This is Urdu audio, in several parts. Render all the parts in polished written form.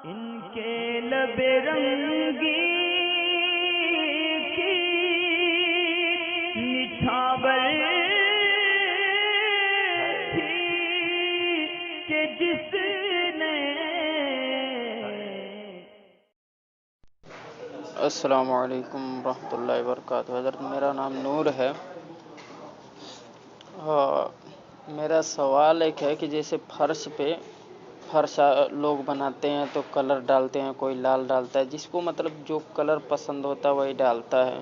ان کے لب رنگی کی نچھاور تھی کہ جس نے السلام علیکم ورحمۃ اللہ وبرکاتہ۔ حضرت میرا نام نور ہے۔ میرا سوال ایک ہے کہ جیسے فرش لوگ بناتے ہیں تو کلر ڈالتے ہیں، کوئی لال ڈالتا ہے، جس کو مطلب جو کلر پسند ہوتا ہے وہی ڈالتا ہے،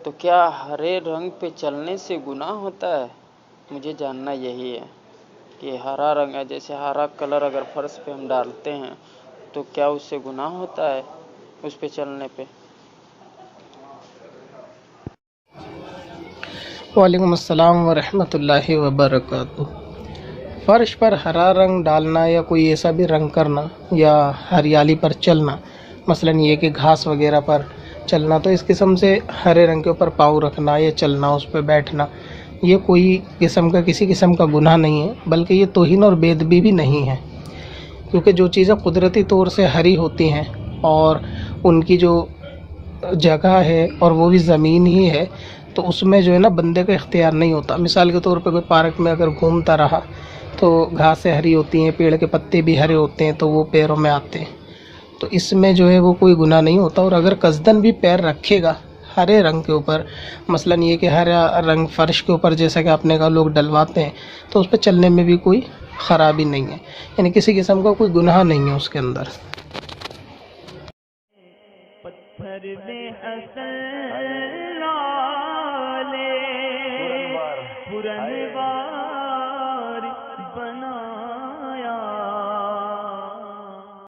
تو کیا ہرے رنگ پہ چلنے سے گناہ ہوتا ہے؟ مجھے جاننا یہی ہے کہ ہرا رنگ ہے، جیسے ہرا کلر اگر فرش پہ ہم ڈالتے ہیں تو کیا اس سے گناہ ہوتا ہے اس پہ چلنے پہ؟ وعلیکم السلام ورحمۃ اللہ وبرکاتہ۔ فرش پر ہرا رنگ ڈالنا یا کوئی ایسا بھی رنگ کرنا یا ہریالی پر چلنا، مثلا یہ کہ گھاس وغیرہ پر چلنا، تو اس قسم سے ہرے رنگ کے اوپر پاؤں رکھنا یا چلنا، اس پہ بیٹھنا، یہ کوئی کسی قسم کا گناہ نہیں ہے، بلکہ یہ توہین اور بے ادبی بھی نہیں ہے، کیونکہ جو چیزیں قدرتی طور سے ہری ہوتی ہیں اور ان کی جو جگہ ہے اور وہ بھی زمین ہی ہے، تو اس میں جو ہے نا بندے کا اختیار نہیں ہوتا۔ مثال کے طور پہ کوئی پارک میں اگر گھومتا رہا تو گھاسیں ہری ہوتی ہیں، پیڑ کے پتے بھی ہرے ہوتے ہیں، تو وہ پیروں میں آتے ہیں، تو اس میں جو ہے وہ کوئی گناہ نہیں ہوتا۔ اور اگر قصدن بھی پیر رکھے گا ہرے رنگ کے اوپر، مثلا یہ کہ ہرا رنگ فرش کے اوپر جیسا کہ آپ نے کہا لوگ ڈلواتے ہیں، تو اس پہ چلنے میں بھی کوئی خرابی نہیں ہے، یعنی کسی قسم کا کوئی گناہ نہیں ہے اس کے اندر۔ پتھر میں حسن لالے پرنوار بنا